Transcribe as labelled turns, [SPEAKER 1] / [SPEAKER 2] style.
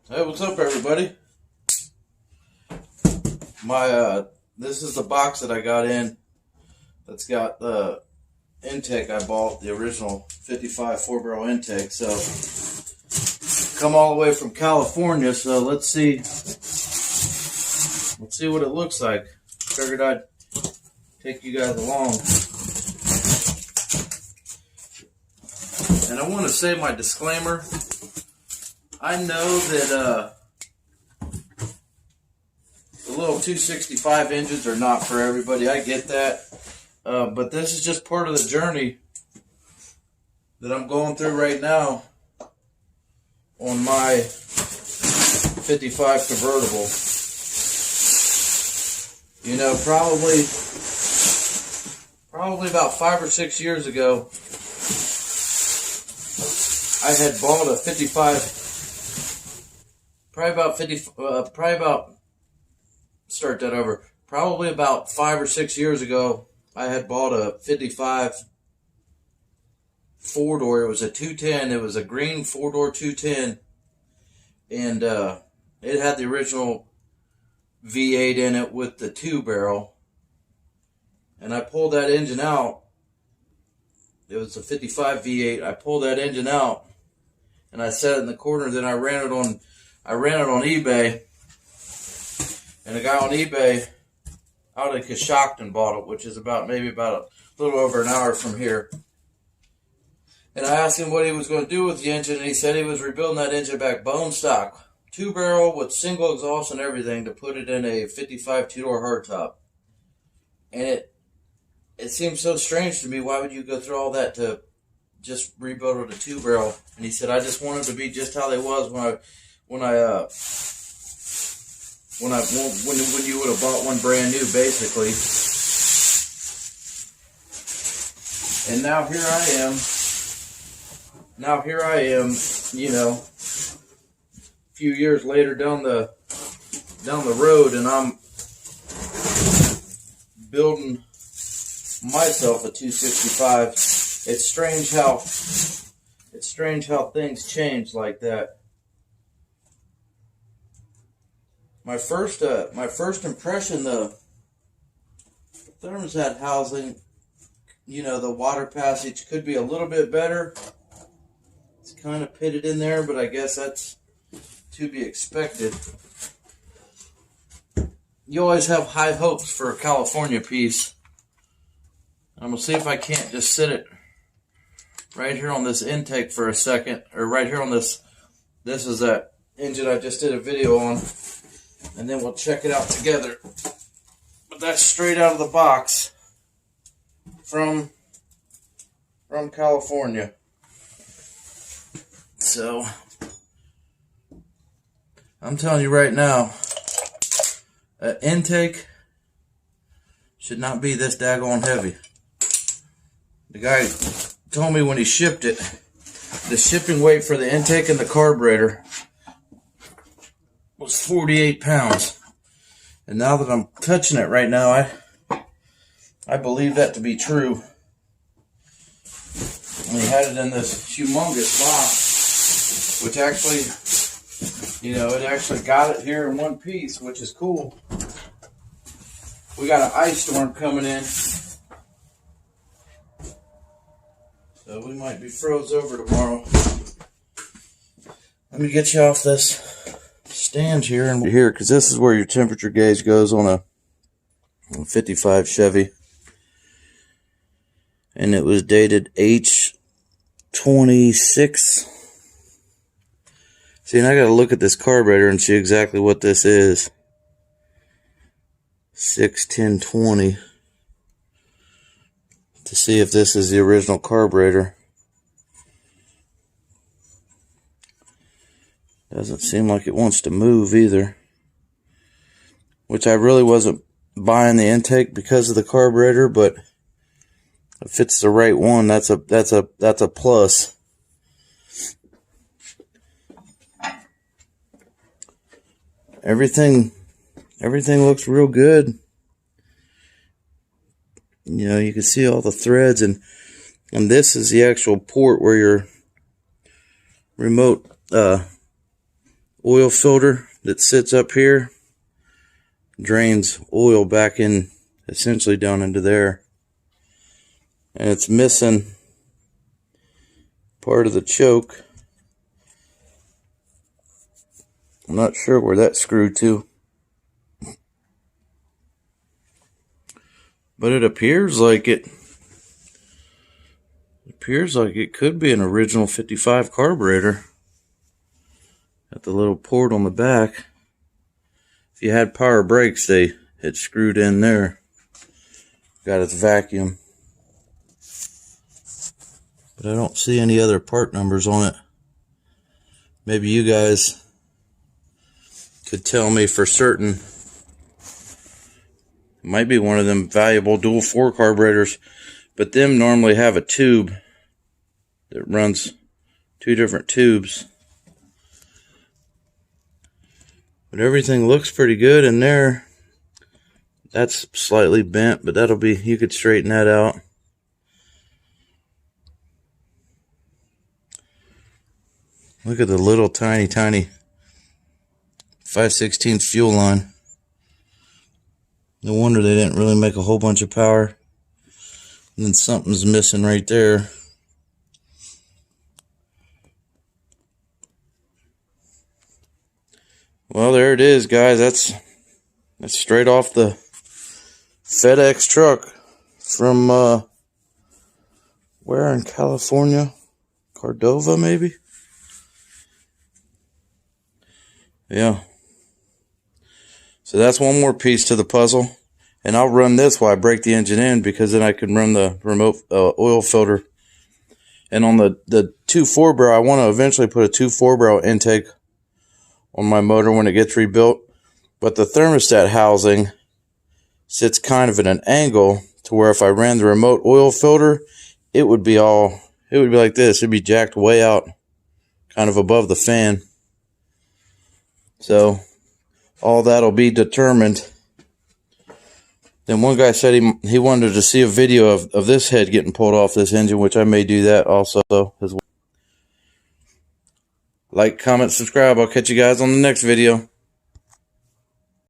[SPEAKER 1] Hey, what's up, everybody? This is the box that I got in. That's got the intake I bought, the original 55 4-barrel intake. So, come all the way from California. So let's see what it looks like. Figured I'd take you guys along. And I want to say my disclaimer. I know that the little 265 engines are not for everybody. I get that. But this is just part of the journey that I'm going through right now on my 55 convertible. You know, probably about 5 or 6 years ago, I had bought a 55. Probably about 5 or 6 years ago, I had bought a 55 4-door. It was a 210. It was a green 4-door 210. And it had the original V8 in it with the 2-barrel. And I pulled that engine out. It was a 55 V8. I pulled that engine out and I set it in the corner. Then I ran it on eBay, and a guy on eBay out of Coshocton bought it, which is maybe about a little over an hour from here. And I asked him what he was going to do with the engine, and he said he was rebuilding that engine back bone stock, 2-barrel with single exhaust and everything, to put it in a 55 2-door hardtop. And it seems so strange to me. Why would you go through all that to just rebuild it a 2-barrel? And he said, I just wanted to be just how they was when you would have bought one brand new, basically. And now here I am, you know, a few years later down the road, and I'm building myself a 265. It's strange how things change like that. My first impression, the thermostat housing, you know, the water passage could be a little bit better. It's kind of pitted in there, but I guess that's to be expected. You always have high hopes for a California piece. I'm going to see if I can't just sit it right here on this intake for a second, or right here on this. This is that engine I just did a video on. And then we'll check it out together. But that's straight out of the box from California. So, I'm telling you right now, an intake should not be this daggone heavy. The guy told me when he shipped it, the shipping weight for the intake and the carburetor was 48 pounds. And now that I'm touching it right now, I believe that to be true. And he had it in this humongous box, which actually, you know, it actually got it here in one piece, which is cool. We got an ice storm coming in, so we might be froze over tomorrow. Let me get you off this stand here, and here, because this is where your temperature gauge goes on a 55 Chevy, and it was dated H26. See, and I got to look at this carburetor and see exactly what this is. 61020 to see if this is the original carburetor. Doesn't seem like it wants to move either. Which I really wasn't buying the intake because of the carburetor, but if it's the right one, that's a plus. Everything looks real good. You know, you can see all the threads, and this is the actual port where your remote oil filter that sits up here, drains oil back in, essentially down into there. And it's missing part of the choke. I'm not sure where that's screwed to, but it appears like it could be an original 55 carburetor. Got the little port on the back. If you had power brakes, they had screwed in there. Got its vacuum. But I don't see any other part numbers on it. Maybe you guys could tell me for certain. It might be one of them valuable dual 4 carburetors, but them normally have a tube that runs 2 different tubes. But everything looks pretty good in there. That's slightly bent, but that'll be, you could straighten that out. Look at the little tiny 5/16 fuel line. No wonder they didn't really make a whole bunch of power. And then something's missing right there. Well, there it is, guys. That's straight off the FedEx truck from where in California? Cordova, maybe? Yeah. So that's one more piece to the puzzle. And I'll run this while I break the engine in, because then I can run the remote oil filter. And on the 2.4 barrel, I want to eventually put a 2.4 barrel intake on my motor when it gets rebuilt. But the thermostat housing sits kind of at an angle to where if I ran the remote oil filter, it would be like this. It'd be jacked way out, kind of above the fan. So all that'll be determined. Then one guy said he wanted to see a video of this head getting pulled off this engine, which I may do that also as well. Like, comment, subscribe. I'll catch you guys on the next video.